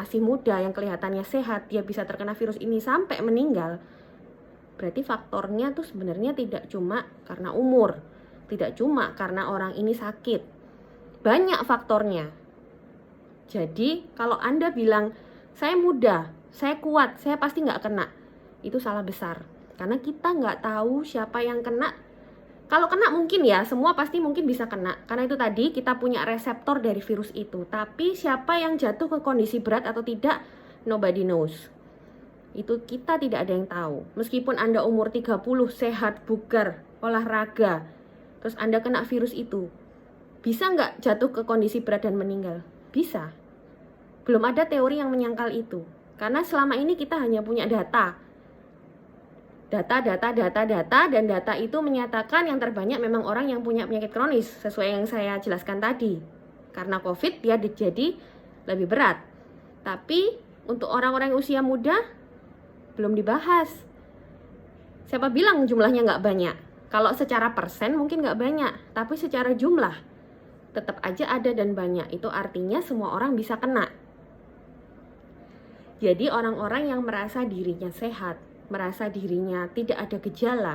masih muda, yang kelihatannya sehat, dia bisa terkena virus ini sampai meninggal, berarti faktornya tuh sebenarnya tidak cuma karena umur, tidak cuma karena orang ini sakit, banyak faktornya. Jadi kalau Anda bilang, saya muda, saya kuat, saya pasti nggak kena, itu salah besar. Karena kita nggak tahu siapa yang kena. Kalau kena mungkin ya, semua pasti mungkin bisa kena. Karena itu tadi kita punya reseptor dari virus itu. Tapi siapa yang jatuh ke kondisi berat atau tidak, nobody knows. Itu kita tidak ada yang tahu. Meskipun Anda umur 30, sehat, bugar, olahraga, terus Anda kena virus itu, bisa nggak jatuh ke kondisi berat dan meninggal? Bisa. Belum ada teori yang menyangkal itu. Karena selama ini kita hanya punya data, dan data itu menyatakan yang terbanyak memang orang yang punya penyakit kronis, sesuai yang saya jelaskan tadi. Karena COVID dia jadi lebih berat. Tapi untuk orang-orang usia muda belum dibahas. Siapa bilang jumlahnya nggak banyak? Kalau secara persen mungkin nggak banyak, tapi secara jumlah tetap aja ada dan banyak. Itu artinya semua orang bisa kena. Jadi orang-orang yang merasa dirinya sehat, merasa dirinya tidak ada gejala,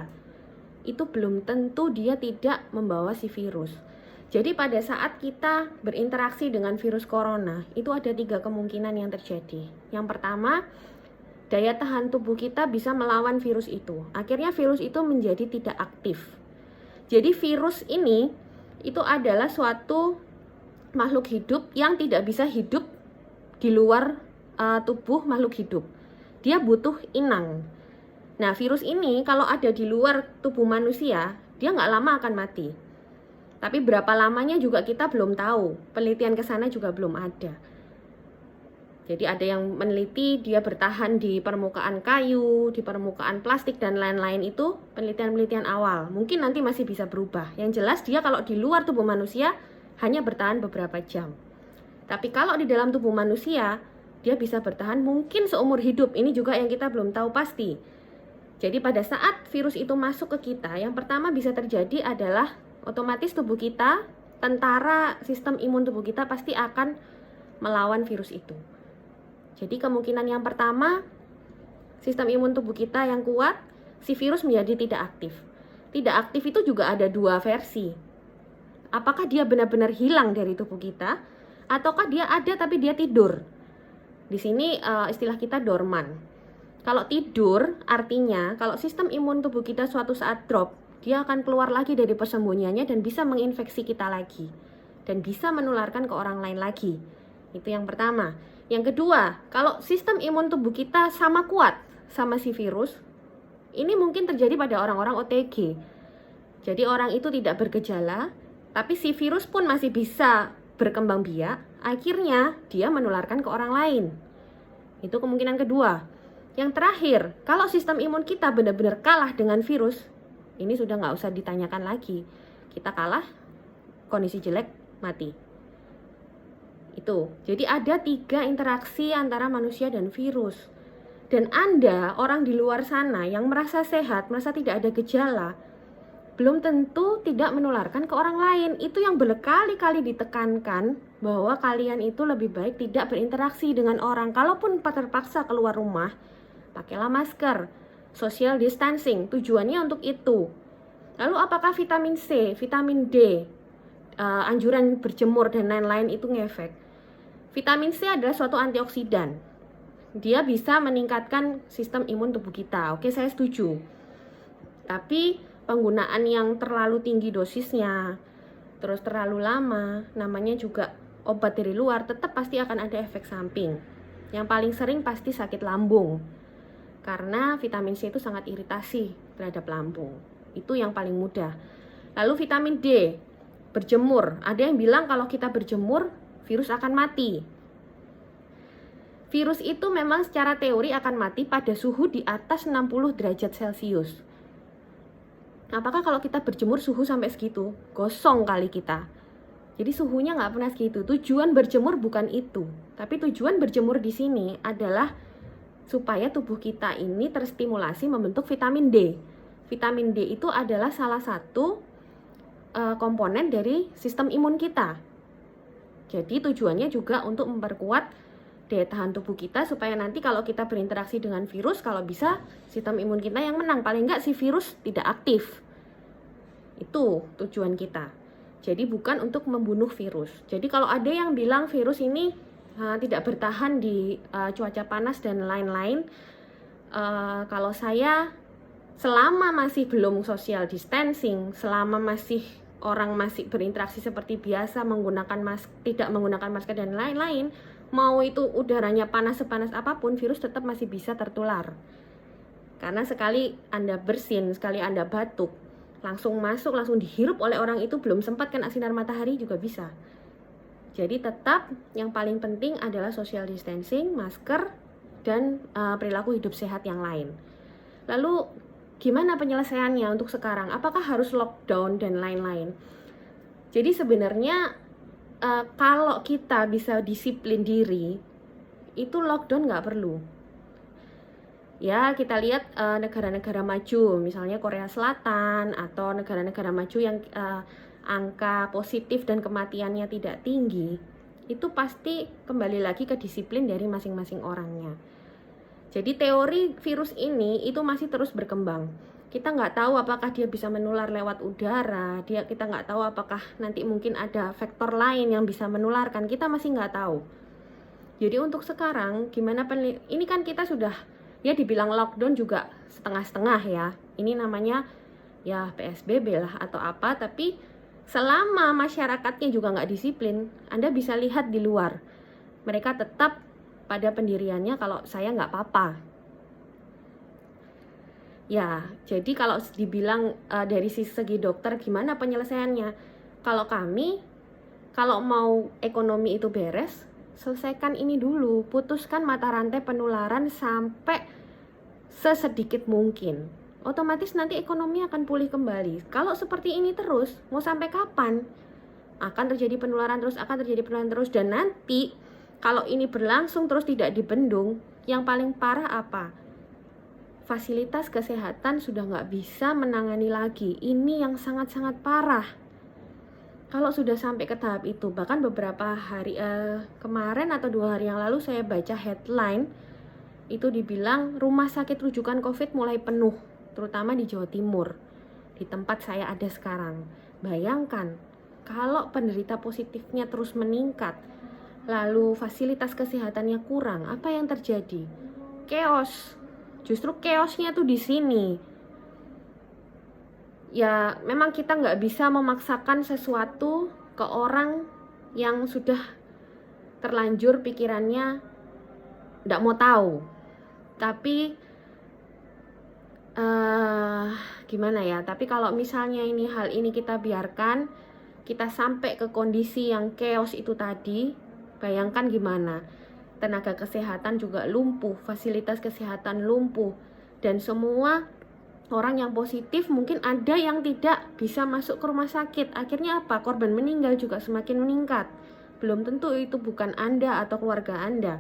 itu belum tentu dia tidak membawa si virus. Jadi pada saat kita berinteraksi dengan virus corona, itu ada 3 kemungkinan yang terjadi. Yang pertama, daya tahan tubuh kita bisa melawan virus itu. Akhirnya virus itu menjadi tidak aktif. Jadi virus ini itu adalah suatu makhluk hidup yang tidak bisa hidup di luar tubuh makhluk hidup. Dia butuh inang. Nah, virus ini kalau ada di luar tubuh manusia, dia nggak lama akan mati. Tapi berapa lamanya juga kita belum tahu. Penelitian ke sana juga belum ada. Jadi ada yang meneliti dia bertahan di permukaan kayu, di permukaan plastik, dan lain-lain. Itu penelitian-penelitian awal. Mungkin nanti masih bisa berubah. Yang jelas dia kalau di luar tubuh manusia hanya bertahan beberapa jam. Tapi kalau di dalam tubuh manusia, dia bisa bertahan mungkin seumur hidup. Ini juga yang kita belum tahu pasti. Jadi pada saat virus itu masuk ke kita, yang pertama bisa terjadi adalah otomatis tubuh kita, tentara sistem imun tubuh kita pasti akan melawan virus itu. Jadi kemungkinan yang pertama, sistem imun tubuh kita yang kuat, si virus menjadi tidak aktif. Tidak aktif itu juga ada 2 versi. Apakah dia benar-benar hilang dari tubuh kita, ataukah dia ada tapi dia tidur? Di sini istilah kita dorman. Kalau tidur, artinya kalau sistem imun tubuh kita suatu saat drop, dia akan keluar lagi dari persembunyiannya dan bisa menginfeksi kita lagi. Dan bisa menularkan ke orang lain lagi. Itu yang pertama. Yang kedua, kalau sistem imun tubuh kita sama kuat sama si virus, ini mungkin terjadi pada orang-orang OTG. Jadi orang itu tidak bergejala, tapi si virus pun masih bisa berkembang biak, akhirnya dia menularkan ke orang lain. Itu kemungkinan kedua. Yang terakhir, kalau sistem imun kita benar-benar kalah dengan virus, ini sudah nggak usah ditanyakan lagi. Kita kalah, kondisi jelek, mati. Itu. Jadi ada 3 interaksi antara manusia dan virus. Dan Anda, orang di luar sana yang merasa sehat, merasa tidak ada gejala, belum tentu tidak menularkan ke orang lain. Itu yang berkali-kali ditekankan, bahwa kalian itu lebih baik tidak berinteraksi dengan orang. Kalaupun terpaksa keluar rumah, pakailah masker, social distancing, tujuannya untuk itu. Lalu apakah vitamin C, vitamin D, anjuran berjemur dan lain-lain itu ngefek? Vitamin C adalah suatu antioksidan. Dia bisa meningkatkan sistem imun tubuh kita. Oke, saya setuju. Tapi penggunaan yang terlalu tinggi dosisnya, terus terlalu lama, namanya juga obat dari luar, tetap pasti akan ada efek samping. Yang paling sering pasti sakit lambung. Karena vitamin C itu sangat iritasi terhadap lambung. Itu yang paling mudah. Lalu vitamin D, berjemur. Ada yang bilang kalau kita berjemur, virus akan mati. Virus itu memang secara teori akan mati pada suhu di atas 60 derajat Celcius. Apakah kalau kita berjemur suhu sampai segitu? Gosong kali kita. Jadi suhunya nggak pernah segitu. Tujuan berjemur bukan itu. Tapi tujuan berjemur di sini adalah supaya tubuh kita ini terstimulasi membentuk vitamin D. Vitamin D itu adalah salah satu komponen dari sistem imun kita. Jadi tujuannya juga untuk memperkuat daya tahan tubuh kita, supaya nanti kalau kita berinteraksi dengan virus, kalau bisa sistem imun kita yang menang, paling enggak si virus tidak aktif. Itu tujuan kita. Jadi bukan untuk membunuh virus. Jadi kalau ada yang bilang virus ini tidak bertahan di cuaca panas dan lain-lain, kalau saya, selama masih belum social distancing, selama orang masih berinteraksi seperti biasa, tidak menggunakan masker dan lain-lain, mau itu udaranya panas sepanas apapun, virus tetap masih bisa tertular. Karena sekali Anda bersin, sekali Anda batuk, langsung masuk, langsung dihirup oleh orang itu, belum sempat kena sinar matahari juga bisa. Jadi tetap yang paling penting adalah social distancing, masker, dan perilaku hidup sehat yang lain. Lalu gimana penyelesaiannya untuk sekarang? Apakah harus lockdown dan lain-lain? Jadi sebenarnya kalau kita bisa disiplin diri, itu lockdown nggak perlu. Ya, kita lihat negara-negara maju, misalnya Korea Selatan atau negara-negara maju yang angka positif dan kematiannya tidak tinggi, itu pasti kembali lagi ke disiplin dari masing-masing orangnya. Jadi teori virus ini itu masih terus berkembang. Kita nggak tahu apakah dia bisa menular lewat udara, kita nggak tahu apakah nanti mungkin ada faktor lain yang bisa menularkan, kita masih nggak tahu. Jadi untuk sekarang, gimana ini kan kita sudah, ya dibilang lockdown juga setengah-setengah ya. Ini namanya ya PSBB lah atau apa, tapi selama masyarakatnya juga nggak disiplin, Anda bisa lihat di luar, mereka tetap pada pendiriannya kalau saya nggak apa-apa. Ya, jadi kalau dibilang dari segi dokter gimana penyelesaiannya? Kalau kami, kalau mau ekonomi itu beres, selesaikan ini dulu, putuskan mata rantai penularan sampai sesedikit mungkin. Otomatis nanti ekonomi akan pulih kembali. Kalau seperti ini terus, mau sampai kapan? Akan terjadi penularan terus, dan nanti kalau ini berlangsung terus tidak dibendung, yang paling parah apa? Fasilitas kesehatan sudah nggak bisa menangani lagi. Ini yang sangat-sangat parah. Kalau sudah sampai ke tahap itu, bahkan beberapa hari kemarin atau 2 hari yang lalu saya baca headline, itu dibilang rumah sakit rujukan COVID mulai penuh, terutama di Jawa Timur, di tempat saya ada sekarang. Bayangkan, kalau penderita positifnya terus meningkat, lalu fasilitas kesehatannya kurang, apa yang terjadi? Chaos. Justru chaosnya tuh di sini. Ya, memang kita nggak bisa memaksakan sesuatu ke orang yang sudah terlanjur pikirannya nggak mau tahu. Tapi gimana ya? Tapi kalau misalnya hal ini kita biarkan, kita sampai ke kondisi yang chaos itu tadi, bayangkan gimana? Tenaga kesehatan juga lumpuh, fasilitas kesehatan lumpuh, dan semua orang yang positif mungkin ada yang tidak bisa masuk ke rumah sakit. Akhirnya apa? Korban meninggal juga semakin meningkat. Belum tentu itu bukan Anda atau keluarga Anda.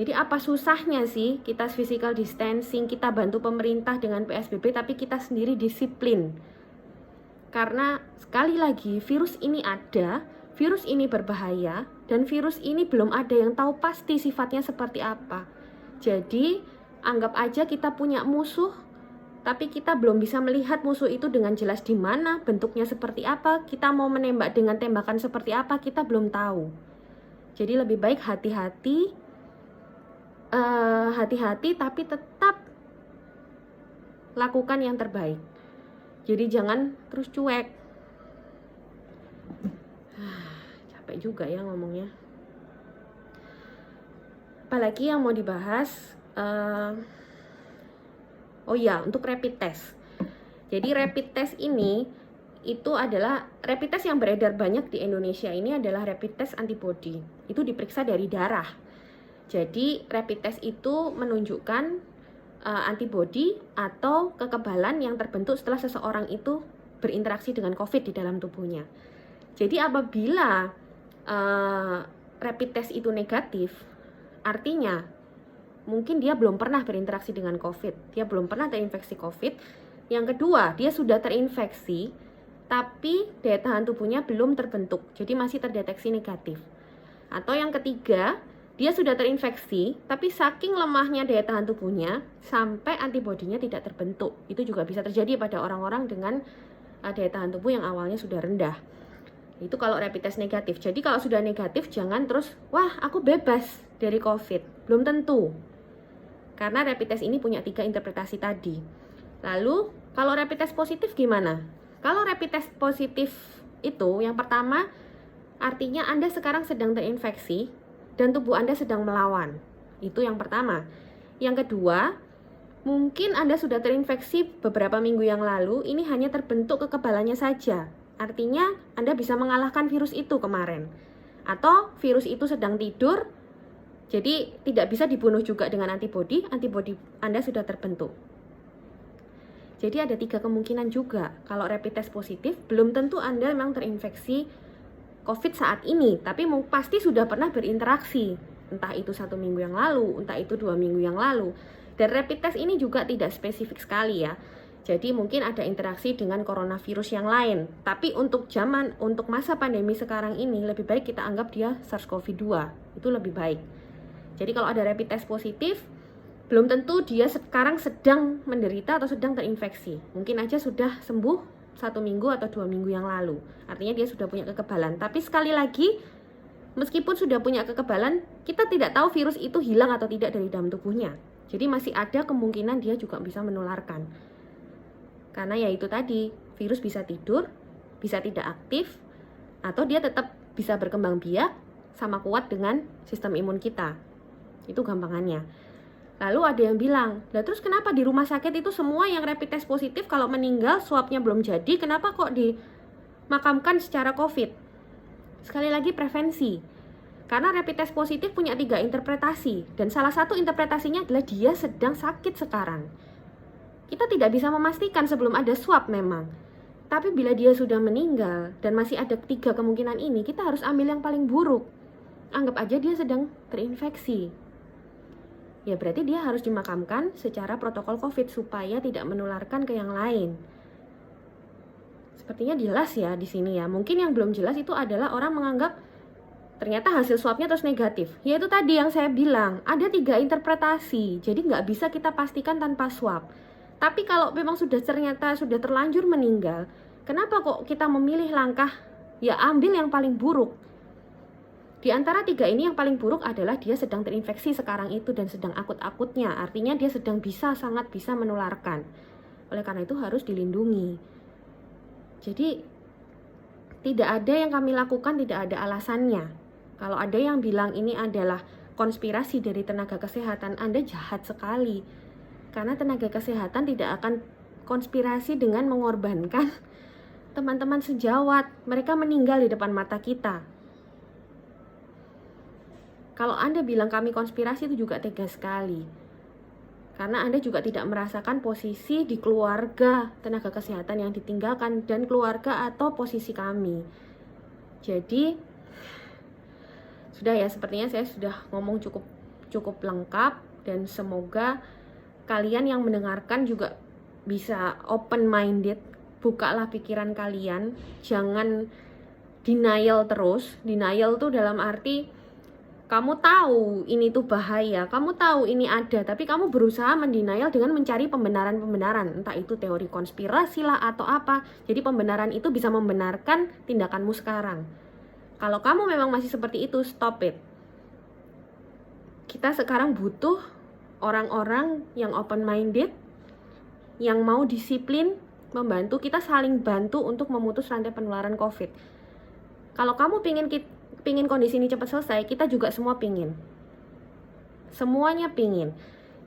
Jadi apa susahnya sih kita physical distancing, kita bantu pemerintah dengan PSBB, tapi kita sendiri disiplin? Karena sekali lagi virus ini ada, virus ini berbahaya, dan virus ini belum ada yang tahu pasti sifatnya seperti apa. Jadi anggap aja kita punya musuh, tapi kita belum bisa melihat musuh itu dengan jelas di mana, bentuknya seperti apa, kita mau menembak dengan tembakan seperti apa, kita belum tahu. Jadi lebih baik hati-hati, tapi tetap lakukan yang terbaik. Jadi jangan terus cuek. Capek juga ya ngomongnya. Apalagi yang mau dibahas? Oh ya, untuk rapid test. Jadi rapid test ini itu adalah rapid test yang beredar banyak di Indonesia ini adalah rapid test antibody. Itu diperiksa dari darah. Jadi rapid test itu menunjukkan antibody atau kekebalan yang terbentuk setelah seseorang itu berinteraksi dengan COVID di dalam tubuhnya. Jadi apabila rapid test itu negatif, artinya mungkin dia belum pernah berinteraksi dengan COVID, dia belum pernah terinfeksi COVID. Yang kedua, dia sudah terinfeksi, tapi daya tahan tubuhnya belum terbentuk, jadi masih terdeteksi negatif. Atau yang ketiga, Dia sudah terinfeksi, tapi saking lemahnya daya tahan tubuhnya, sampai antibodinya tidak terbentuk. Itu juga bisa terjadi pada orang-orang dengan daya tahan tubuh yang awalnya sudah rendah. Itu kalau rapid test negatif. Jadi kalau sudah negatif, jangan terus, wah aku bebas dari COVID. Belum tentu. Karena rapid test ini punya 3 interpretasi tadi. Lalu, kalau rapid test positif gimana? Kalau rapid test positif itu, yang pertama, artinya Anda sekarang sedang terinfeksi, dan tubuh Anda sedang melawan. Itu yang pertama. Yang kedua, mungkin Anda sudah terinfeksi beberapa minggu yang lalu, ini hanya terbentuk kekebalannya saja. Artinya Anda bisa mengalahkan virus itu kemarin. Atau virus itu sedang tidur, jadi tidak bisa dibunuh juga dengan antibodi Anda sudah terbentuk. Jadi ada 3 kemungkinan juga. Kalau rapid test positif, belum tentu Anda memang terinfeksi COVID saat ini, tapi pasti sudah pernah berinteraksi, entah itu 1 minggu yang lalu, entah itu 2 minggu yang lalu. Dan rapid test ini juga tidak spesifik sekali ya. Jadi mungkin ada interaksi dengan coronavirus yang lain. Tapi untuk masa pandemi sekarang ini, lebih baik kita anggap dia SARS-CoV-2. Itu lebih baik. Jadi kalau ada rapid test positif, belum tentu dia sekarang sedang menderita atau sedang terinfeksi. Mungkin aja sudah sembuh 1 minggu atau 2 minggu yang lalu. Artinya dia sudah punya kekebalan. Tapi sekali lagi, meskipun sudah punya kekebalan, kita tidak tahu virus itu hilang atau tidak dari dalam tubuhnya. Jadi masih ada kemungkinan dia juga bisa menularkan. Karena ya itu tadi, virus bisa tidur, bisa tidak aktif, atau dia tetap bisa berkembang biak sama kuat dengan sistem imun kita. Itu gampangannya. Lalu ada yang bilang, lah terus kenapa di rumah sakit itu semua yang rapid test positif kalau meninggal swabnya belum jadi, kenapa kok dimakamkan secara COVID? Sekali lagi prevensi. Karena rapid test positif punya 3 interpretasi, dan salah satu interpretasinya adalah dia sedang sakit sekarang. Kita tidak bisa memastikan sebelum ada swab memang. Tapi bila dia sudah meninggal dan masih ada 3 kemungkinan ini, kita harus ambil yang paling buruk. Anggap aja dia sedang terinfeksi. Ya berarti dia harus dimakamkan secara protokol COVID supaya tidak menularkan ke yang lain. Sepertinya jelas ya di sini ya. Mungkin yang belum jelas itu adalah orang menganggap ternyata hasil swabnya terus negatif. Ya itu tadi yang saya bilang, ada 3 interpretasi. Jadi nggak bisa kita pastikan tanpa swab. Tapi kalau memang ternyata sudah terlanjur meninggal, kenapa kok kita memilih langkah ya ambil yang paling buruk? Di antara 3 ini yang paling buruk adalah dia sedang terinfeksi sekarang itu dan sedang akut-akutnya. Artinya dia sedang sangat bisa menularkan. Oleh karena itu harus dilindungi. Jadi tidak ada yang kami lakukan, tidak ada alasannya. Kalau ada yang bilang ini adalah konspirasi dari tenaga kesehatan, Anda jahat sekali. Karena tenaga kesehatan tidak akan konspirasi dengan mengorbankan teman-teman sejawat. Mereka meninggal di depan mata kita. Kalau Anda bilang kami konspirasi itu juga tega sekali. Karena Anda juga tidak merasakan posisi di keluarga tenaga kesehatan yang ditinggalkan dan keluarga atau posisi kami. Jadi sudah ya, sepertinya saya sudah ngomong cukup lengkap dan semoga kalian yang mendengarkan juga bisa open minded, bukalah pikiran kalian, jangan denial terus. Denial tuh dalam arti kamu tahu ini tuh bahaya, kamu tahu ini ada, tapi kamu berusaha mendenial dengan mencari pembenaran-pembenaran, entah itu teori konspirasi lah atau apa. Jadi pembenaran itu bisa membenarkan tindakanmu sekarang. Kalau kamu memang masih seperti itu, stop it. Kita sekarang butuh orang-orang yang open-minded, yang mau disiplin, membantu, kita saling bantu untuk memutus rantai penularan COVID. Kalau kamu pingin kondisi ini cepat selesai, kita juga semua pingin. Semuanya pingin.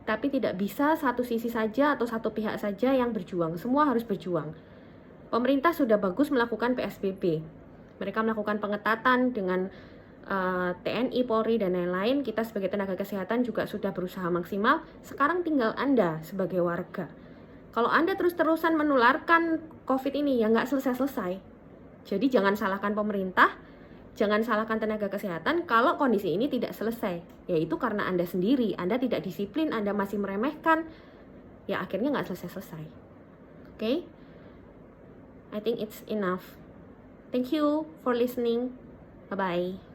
Tapi tidak bisa satu sisi saja atau satu pihak saja yang berjuang. Semua harus berjuang. Pemerintah sudah bagus melakukan PSBB. Mereka melakukan pengetatan dengan TNI, Polri, dan lain-lain. Kita sebagai tenaga kesehatan juga sudah berusaha maksimal. Sekarang tinggal Anda sebagai warga. Kalau Anda terus-terusan menularkan COVID ini, ya nggak selesai-selesai. Jadi jangan salahkan pemerintah, jangan salahkan tenaga kesehatan kalau kondisi ini tidak selesai. Yaitu karena Anda sendiri, Anda tidak disiplin, Anda masih meremehkan, ya akhirnya nggak selesai-selesai. Okay? I think it's enough. Thank you for listening. Bye-bye.